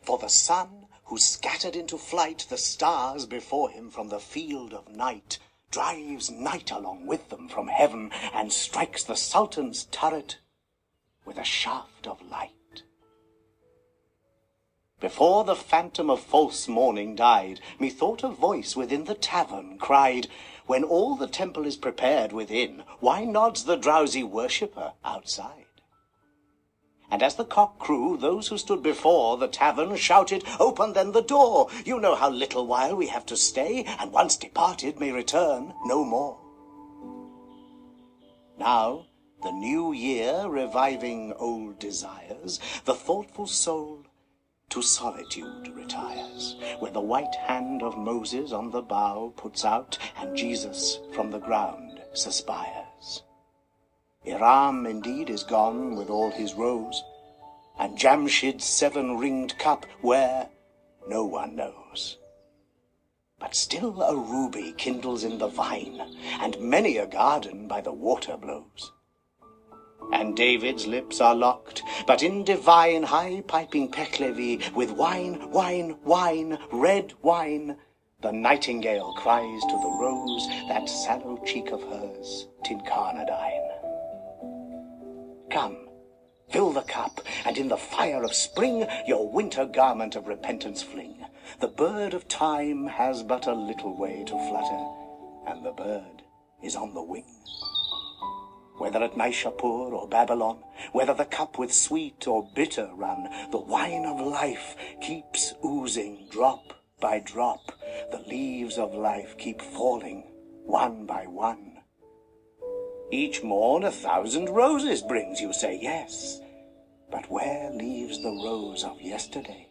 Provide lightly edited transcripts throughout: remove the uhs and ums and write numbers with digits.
For the sun, who scattered into flight the stars before him from the field of night, drives night along with them from heaven, and strikes the Sultan's turret with a shaft of light. Before the phantom of false morning died, methought a voice within the tavern cried, "When all the temple is prepared within, why nods the drowsy worshipper outside?" And as the cock crew, those who stood before the tavern shouted, "Open then the door! You know how little while we have to stay, and once departed may return no more." Now, the new year reviving old desires, the thoughtful soul to solitude retires, where the white hand of Moses on the bough puts out, and Jesus from the ground suspires. Iram indeed is gone with all his rose, and Jamshid's 7-ringed cup where, no one knows. But still a ruby kindles in the vine, and many a garden by the water blows. And David's lips are locked, but in divine high-piping Pechlevi, with wine, wine, wine, red wine, the nightingale cries to the rose, that sallow cheek of hers, Tincarnadine. Come, fill the cup, and in the fire of spring your winter garment of repentance fling. The bird of time has but a little way to flutter, and the bird is on the wing. Whether at Naishapur or Babylon, whether the cup with sweet or bitter run, the wine of life keeps oozing drop by drop. The leaves of life keep falling one by one. Each morn 1,000 roses brings, you say, yes, but where leaves the rose of yesterday?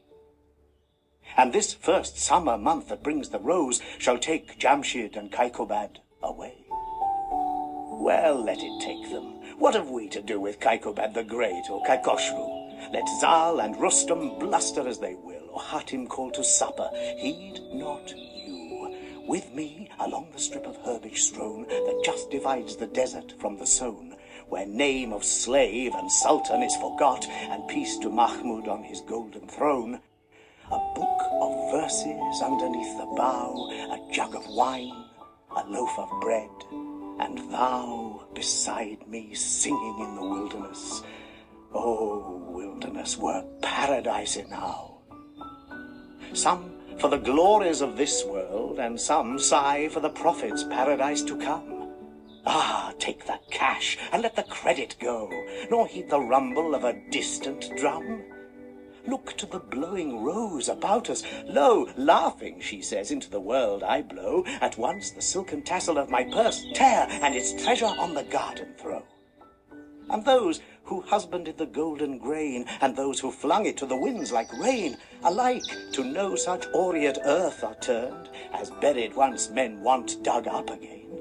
And this first summer month that brings the rose shall take Jamshid and Kaikobad away. Well, let it take them. What have we to do with Kaikobad the Great or Kaikoshru? Let Zal and Rustum bluster as they will, or Hatim call to supper. Heed not you. With me, along the strip of herbage strown that just divides the desert from the sown, where name of slave and sultan is forgot, and peace to Mahmud on his golden throne, a book of verses underneath the bough, a jug of wine, a loaf of bread, and thou beside me singing in the wilderness. Oh, wilderness were paradise enow. Some for the glories of this world, and some sigh for the prophet's paradise to come. Ah, take the cash, and let the credit go, nor heed the rumble of a distant drum. Look to the blowing rose about us. Lo, laughing, she says, into the world I blow. At once the silken tassel of my purse tear, and its treasure on the garden throw. And those who husbanded the golden grain, and those who flung it to the winds like rain, alike to no such aureate earth are turned, as buried once men want dug up again.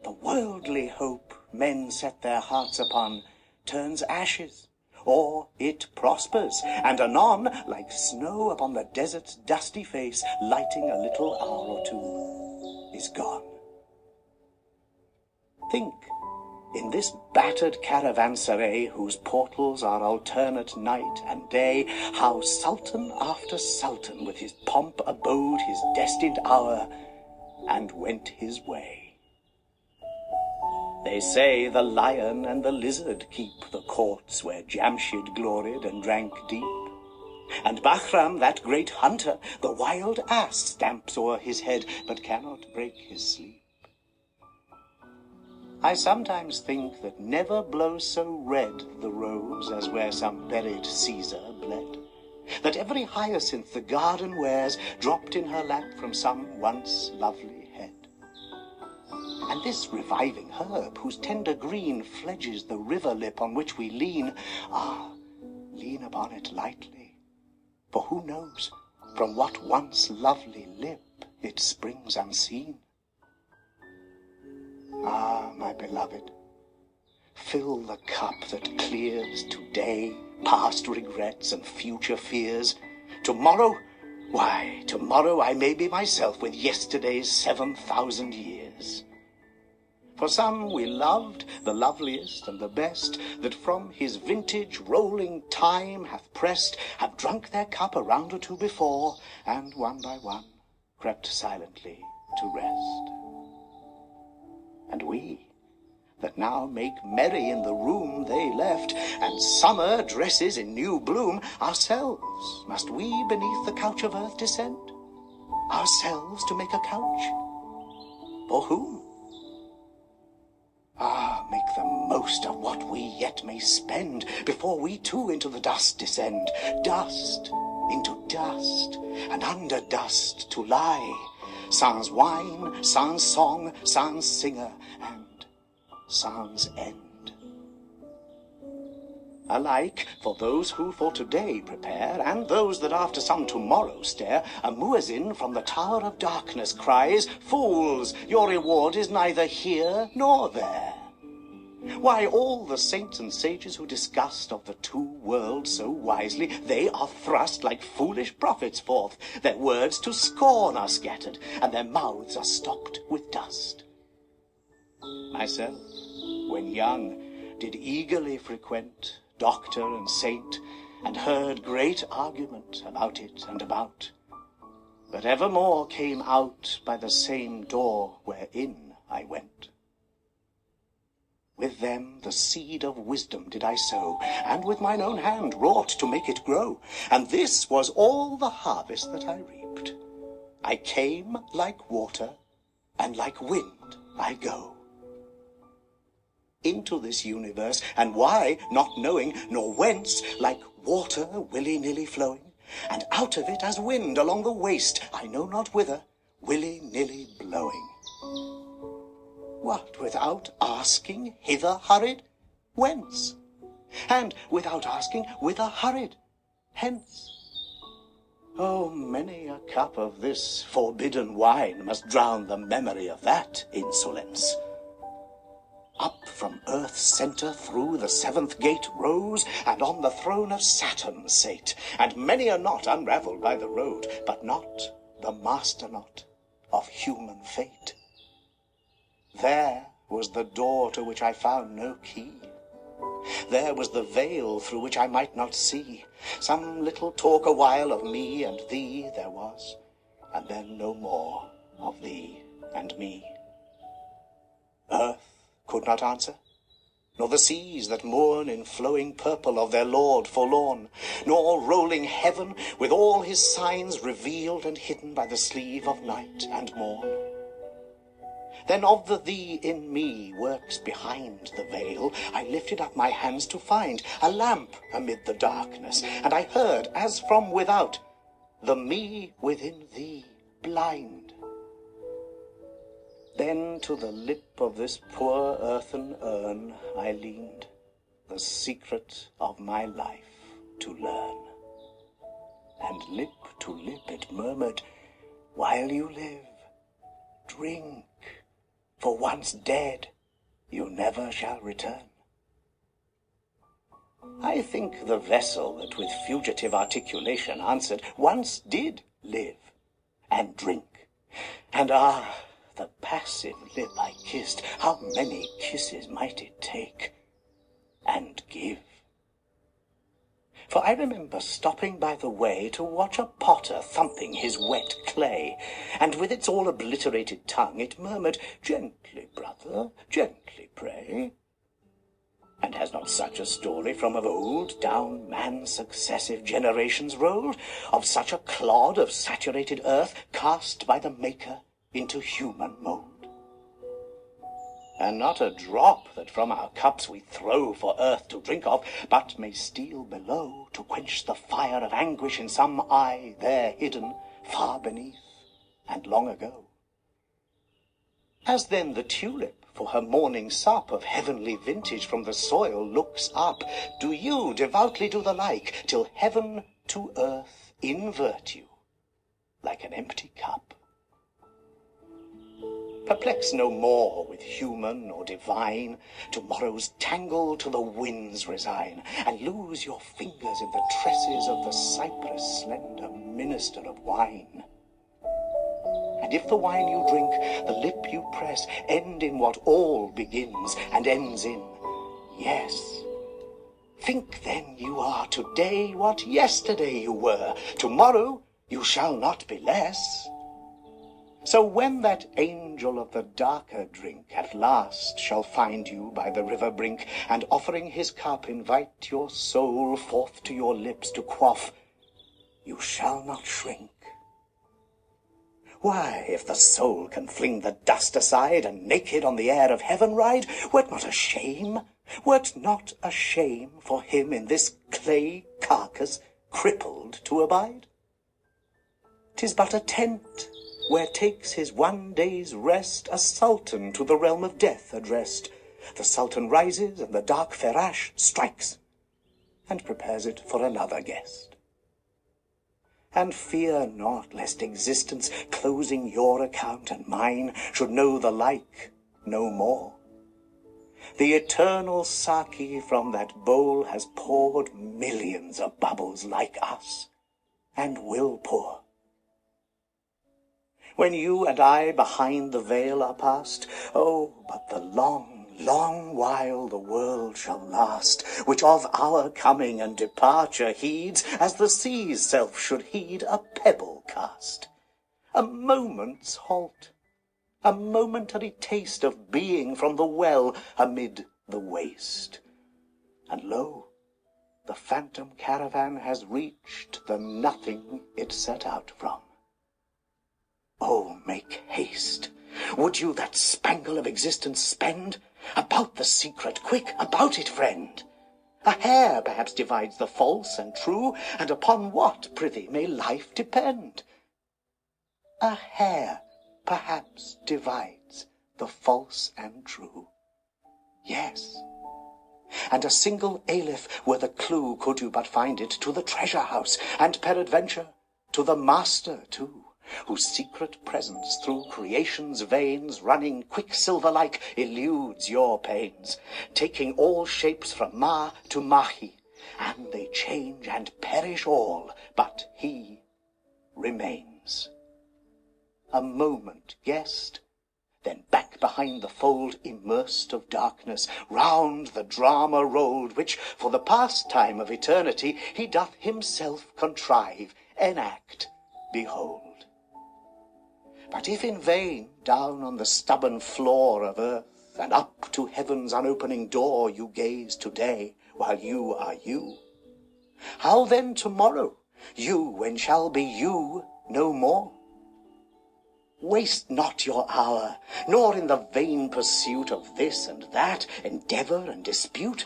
The worldly hope men set their hearts upon turns ashes, or it prospers, and anon, like snow upon the desert's dusty face, lighting a little hour or two, is gone. Think, in this battered caravanserai, whose portals are alternate night and day, how sultan after sultan with his pomp abode his destined hour, and went his way. They say the lion and the lizard keep the courts where Jamshid gloried and drank deep, and Bahram, that great hunter, the wild ass stamps o'er his head, but cannot break his sleep. I sometimes think that never blows so red the rose as where some buried Caesar bled, that every hyacinth the garden wears dropped in her lap from some once lovely head. And this reviving herb, whose tender green fledges the river lip on which we lean, lean upon it lightly, for who knows from what once lovely lip it springs unseen? Ah, my beloved, fill the cup that clears today past regrets and future fears. Tomorrow, why, tomorrow I may be myself with yesterday's 7,000 years. For some we loved, the loveliest and the best, that from his vintage rolling time hath pressed, have drunk their cup a round or two before, and one by one crept silently to rest. And we, that now make merry in the room they left, and summer dresses in new bloom, ourselves must we beneath the couch of earth descend? Ourselves to make a couch? For whom? Ah, make the most of what we yet may spend, before we too into the dust descend. Dust into dust, and under dust to lie, sans wine, sans song, sans singer, and sans end. Alike for those who for today prepare, and those that after some tomorrow stare, a muezzin from the tower of darkness cries, "Fools, your reward is neither here nor there." Why, all the saints and sages who discussed of the two worlds so wisely, they are thrust like foolish prophets forth. Their words to scorn are scattered, and their mouths are stopped with dust. Myself, when young, did eagerly frequent doctor and saint, and heard great argument about it and about, but evermore came out by the same door wherein I went. With them the seed of wisdom did I sow, and with mine own hand wrought to make it grow, and this was all the harvest that I reaped. I came like water, and like wind I go into this universe, and why, not knowing, nor whence, like water willy-nilly flowing, and out of it as wind along the waste, I know not whither, willy-nilly blowing. What, without asking, hither hurried? Whence? And without asking, whither hurried? Hence. Oh, many a cup of this forbidden wine must drown the memory of that insolence. Up from earth's centre through the seventh gate rose, and on the throne of Saturn sate, and many a knot unravelled by the road, but not the master knot of human fate. There was the door to which I found no key. There was the veil through which I might not see. Some little talk a while of me and thee there was, and then no more of thee and me. Earth could not answer, nor the seas that mourn in flowing purple of their Lord forlorn, nor rolling heaven with all his signs revealed and hidden by the sleeve of night and morn. Then of the thee in me works behind the veil, I lifted up my hands to find a lamp amid the darkness, and I heard, as from without, the me within thee blind. Then to the lip of this poor earthen urn I leaned, the secret of my life to learn. And lip to lip it murmured, "While you live, drink, for once dead, you never shall return." I think the vessel that with fugitive articulation answered, once did live and drink. And ah, the passive lip I kissed, how many kisses might it take and give? For I remember stopping by the way to watch a potter thumping his wet clay, and with its all obliterated tongue it murmured, "Gently, brother, gently, pray." And has not such a story from of old down man's successive generations rolled, of such a clod of saturated earth cast by the Maker into human mould? And not a drop that from our cups we throw for earth to drink of, but may steal below to quench the fire of anguish in some eye there hidden, far beneath, and long ago. As then the tulip for her morning sup of heavenly vintage from the soil looks up, do you devoutly do the like, till heaven to earth invert you like an empty cup. Perplex no more with human or divine, tomorrow's tangle to the winds resign, and lose your fingers in the tresses of the cypress slender minister of wine. and if the wine you drink, the lip you press, end in what all begins and ends in yes. Think then you are today what yesterday you were. Tomorrow you shall not be less. So when that angel of the darker drink at last shall find you by the river brink, and offering his cup invite your soul forth to your lips to quaff, you shall not shrink. Why, if the soul can fling the dust aside, and naked on the air of heaven ride, were't not a shame? Were't not a shame for him in this clay carcass crippled to abide? 'Tis but a tent, where takes his one day's rest a sultan to the realm of death addressed. The sultan rises, and the dark Ferash strikes, and prepares it for another guest. And fear not, lest existence, closing your account and mine, should know the like no more. The eternal Saki from that bowl has poured millions of bubbles like us, and will pour. When you and I behind the veil are past, oh, but the long, long while the world shall last, which of our coming and departure heeds, as the sea's self should heed a pebble cast. A moment's halt, a momentary taste of being from the well amid the waste. And lo, the phantom caravan has reached the nothing it set out from. Oh, make haste! Would you that spangle of existence spend? About the secret, quick, about it, friend! A hair perhaps divides the false and true, and upon what, prithee, may life depend? A hair perhaps divides the false and true. Yes, and a single aleph were the clue, could you but find it, to the treasure house, and peradventure to the master too, whose secret presence through creation's veins, running quicksilver-like, eludes your pains, taking all shapes from Ma to Mahi, and they change and perish all, but he remains. A moment guessed, then back behind the fold, immersed of darkness, round the drama rolled, which, for the pastime of eternity, he doth himself contrive, enact, behold. But if in vain, down on the stubborn floor of earth, and up to heaven's unopening door you gaze today, while you are you, how then tomorrow, you when shall be you no more? Waste not your hour, nor in the vain pursuit of this and that, endeavour and dispute.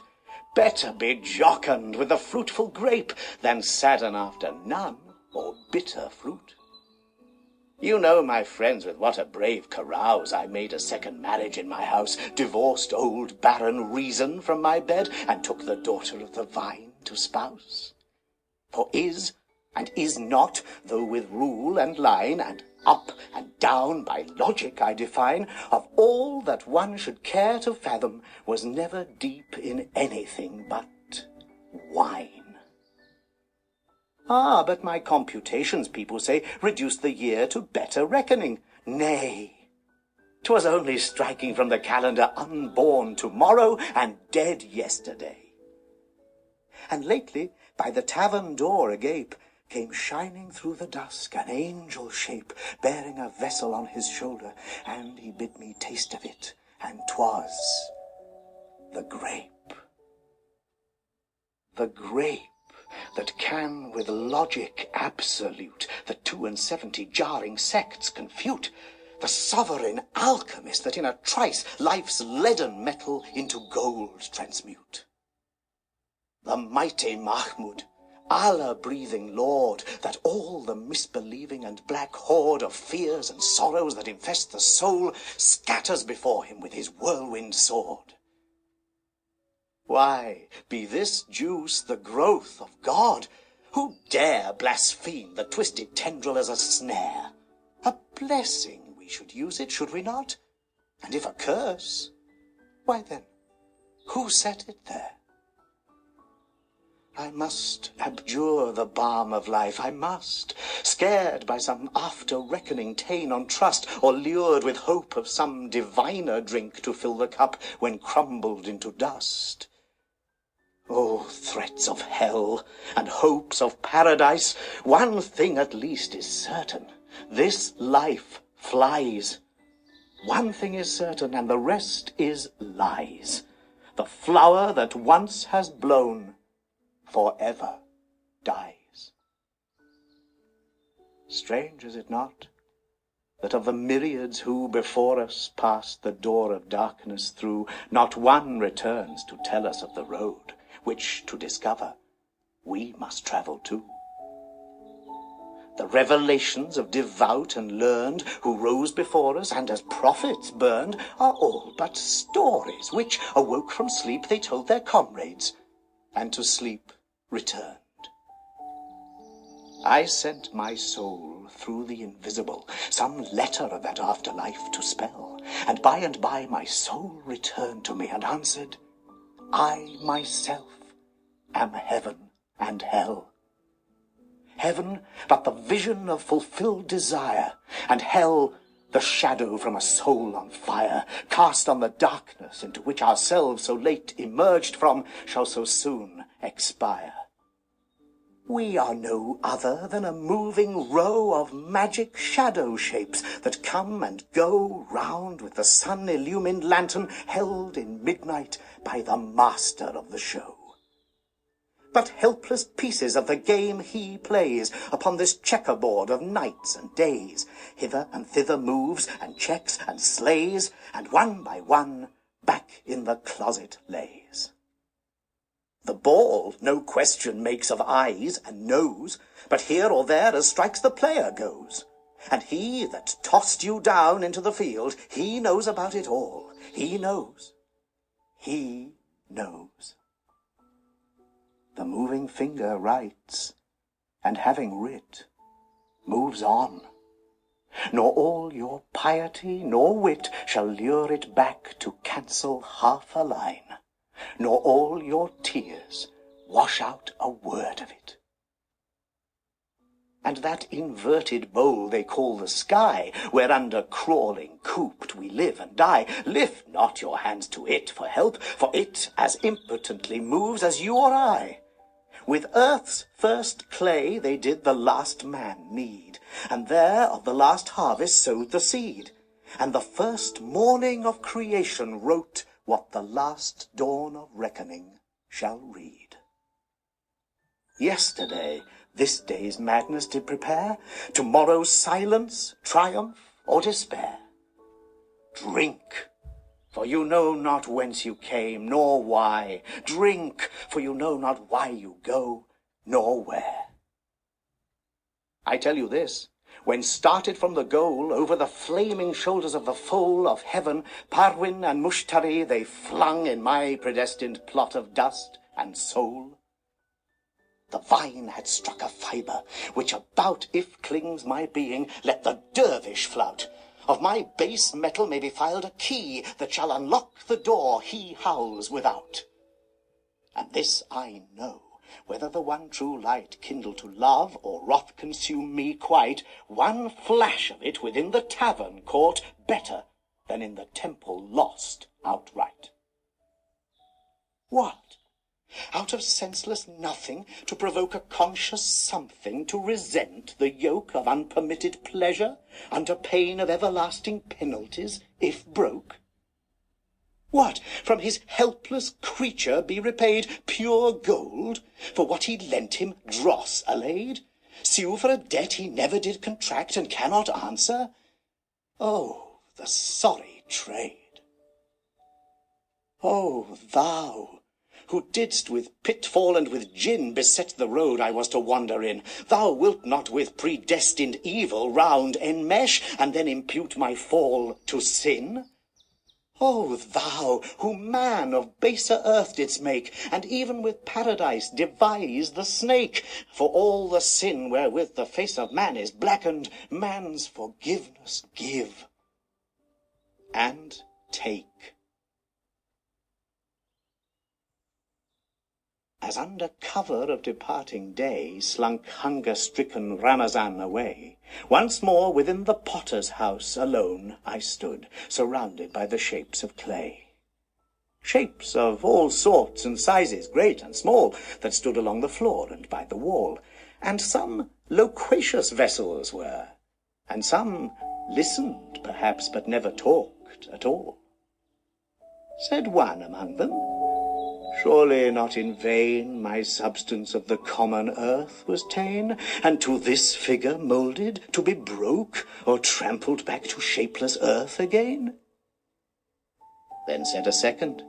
Better be jocund with the fruitful grape, than sadden after none or bitter fruit. You know, my friends, with what a brave carouse I made a second marriage in my house, divorced old barren Reason from my bed, and took the daughter of the vine to spouse. For is and is not, though with rule and line, and up and down by logic I define, of all that one should care to fathom, was never deep in anything but wine. Ah, but my computations, people say, reduce the year to better reckoning. Nay, 'twas only striking from the calendar unborn tomorrow and dead yesterday. And lately, by the tavern door agape, came shining through the dusk an angel shape, bearing a vessel on his shoulder, and he bid me taste of it, and 'twas the grape. The grape that can with logic absolute the 72 jarring sects confute, the sovereign alchemist that in a trice life's leaden metal into gold transmute. The mighty Mahmud, Allah-breathing Lord, that all the misbelieving and black horde of fears and sorrows that infest the soul scatters before him with his whirlwind sword. Why, be this juice the growth of God? Who dare blaspheme the twisted tendril as a snare? A blessing we should use it, should we not? And if a curse, why then, who set it there? I must abjure the balm of life, I must, scared by some after-reckoning ta'en on trust, or lured with hope of some diviner drink to fill the cup when crumbled into dust. Oh, threats of hell and hopes of paradise, one thing at least is certain, this life flies. One thing is certain, and the rest is lies. The flower that once has blown forever dies. Strange, is it not, that of the myriads who before us passed the door of darkness through, not one returns to tell us of the road, which to discover we must travel too. The revelations of devout and learned who rose before us and as prophets burned are all but stories which, awoke from sleep, they told their comrades, and to sleep returned. I sent my soul through the invisible, some letter of that afterlife to spell, and by my soul returned to me and answered, I myself am heaven and hell. Heaven but the vision of fulfilled desire, and hell the shadow from a soul on fire, cast on the darkness into which ourselves so late emerged from shall so soon expire. We are no other than a moving row of magic shadow shapes that come and go round with the sun-illumined lantern held in midnight by the master of the show. But helpless pieces of the game he plays upon this checkerboard of nights and days, hither and thither moves, and checks and slays, and one by one back in the closet lays. The ball no question makes of eyes and nose, but here or there as strikes the player goes. And he that tossed you down into the field, he knows about it all. He knows. He knows. The moving finger writes, and having writ, moves on. Nor all your piety nor wit shall lure it back to cancel half a line, nor all your tears wash out a word of it. And that inverted bowl they call the sky, whereunder crawling, cooped, we live and die, lift not your hands to it for help, for it as impotently moves as you or I. With earth's first clay they did the last man knead, and there of the last harvest sowed the seed, and the first morning of creation wrote what the last dawn of reckoning shall read. Yesterday this day's madness did prepare, tomorrow's silence, triumph, or despair. Drink, for you know not whence you came, nor why. Drink, for you know not why you go, nor where. I tell you this, when started from the goal, over the flaming shoulders of the foal of heaven, Parwin and Mushtari they flung in my predestined plot of dust and soul. The vine had struck a fibre, which about if clings my being, let the dervish flout. Of my base metal may be filed a key that shall unlock the door he howls without. And this I know, whether the one true light kindle to love or wrath consume me quite, one flash of it within the tavern caught better than in the temple lost outright. What? Out of senseless nothing to provoke a conscious something to resent the yoke of unpermitted pleasure under pain of everlasting penalties if broke? What, from his helpless creature be repaid pure gold, for what he lent him dross allayed? Sue for a debt he never did contract and cannot answer? Oh, the sorry trade! Oh, thou, who didst with pitfall and with gin beset the road I was to wander in, thou wilt not with predestined evil round enmesh, and then impute my fall to sin? O thou, who man of baser earth didst make, and even with paradise devise the snake, for all the sin wherewith the face of man is blackened, man's forgiveness give, and take. As under cover of departing day slunk hunger-stricken Ramazan away, once more within the potter's house alone I stood, surrounded by the shapes of clay. Shapes of all sorts and sizes, great and small, that stood along the floor and by the wall, and some loquacious vessels were, and some listened, perhaps, but never talked at all. Said one among them, "Surely not in vain my substance of the common earth was ta'en, and to this figure moulded, to be broke, or trampled back to shapeless earth again?" Then said a second,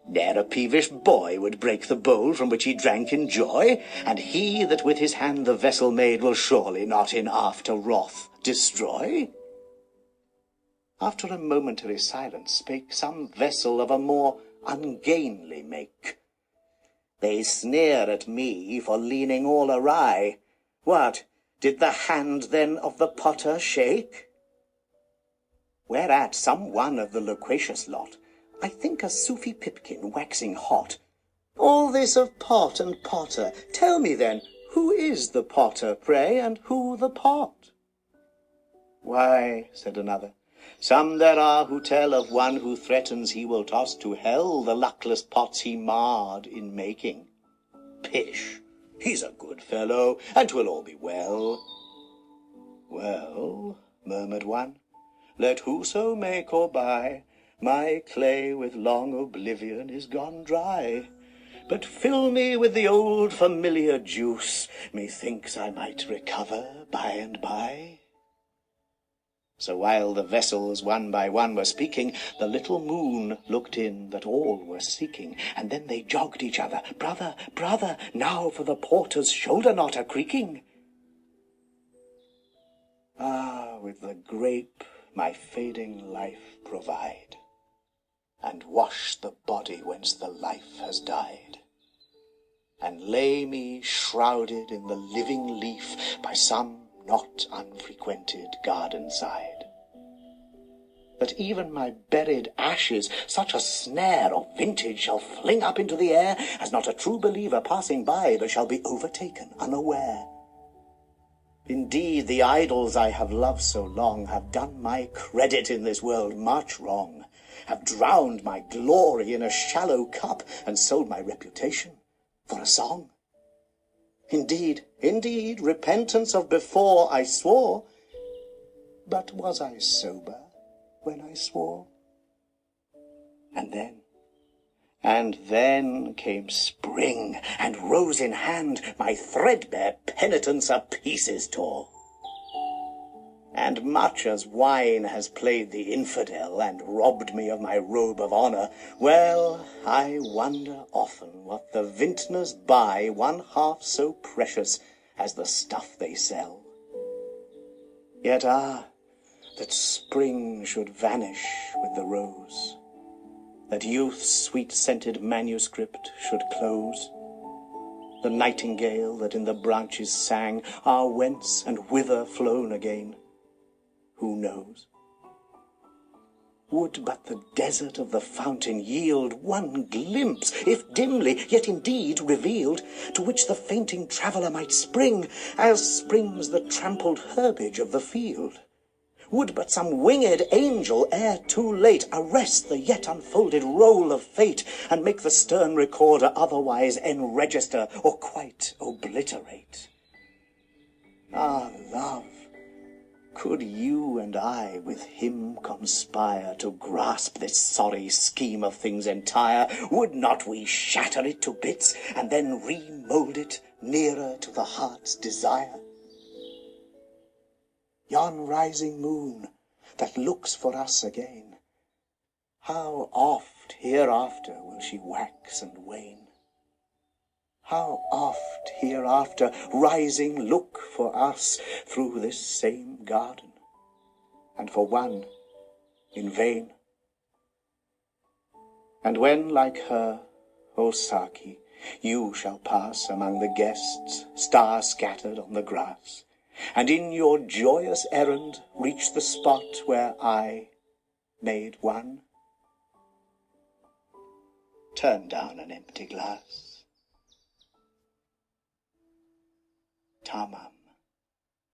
"Ne'er a peevish boy would break the bowl from which he drank in joy, and he that with his hand the vessel made will surely not in after wrath destroy." After a momentary silence spake some vessel of a more ungainly make. "They sneer at me for leaning all awry. What, did the hand then of the potter shake?" Whereat some one of the loquacious lot, I think a Sufi pipkin waxing hot, "All this of pot and potter, tell me then, who is the potter, pray, and who the pot?" "Why," said another, "some there are who tell of one who threatens he will toss to hell the luckless pots he marred in making." "Pish! He's a good fellow, and 'twill all be well." "Well," murmured one, "let whoso make or buy, my clay with long oblivion is gone dry. But fill me with the old familiar juice, methinks I might recover by and by." So while the vessels one by one were speaking, the little moon looked in that all were seeking, and then they jogged each other, "Brother, brother, now for the porter's shoulder knot a-creaking." Ah, with the grape my fading life provide, and wash the body whence the life has died, and lay me shrouded in the living leaf by some not unfrequented garden side, that even my buried ashes such a snare of vintage shall fling up into the air, as not a true believer passing by but shall be overtaken unaware. Indeed, the idols I have loved so long have done my credit in this world much wrong, have drowned my glory in a shallow cup, and sold my reputation for a song. Indeed, indeed, repentance of before I swore, but was I sober when I swore? And then came spring, and rose in hand my threadbare penitence a pieces tore. And much as wine has played the infidel, and robbed me of my robe of honour, well, I wonder often what the vintners buy one half so precious as the stuff they sell. Yet that spring should vanish with the rose, that youth's sweet-scented manuscript should close, the nightingale that in the branches sang, whence and whither flown again, who knows? Would but the desert of the fountain yield one glimpse, if dimly, yet indeed revealed, to which the fainting traveller might spring, as springs the trampled herbage of the field. Would but some winged angel, ere too late, arrest the yet unfolded roll of fate, and make the stern recorder otherwise enregister, or quite obliterate. Ah, love! Could you and I with him conspire to grasp this sorry scheme of things entire, would not we shatter it to bits, and then remould it nearer to the heart's desire? Yon rising moon that looks for us again, how oft hereafter will she wax and wane? How oft hereafter rising look for us through this same garden, and for one in vain? And when, like her, O Saki, you shall pass among the guests, star-scattered on the grass, and in your joyous errand reach the spot where I made one, turn down an empty glass. Tamam.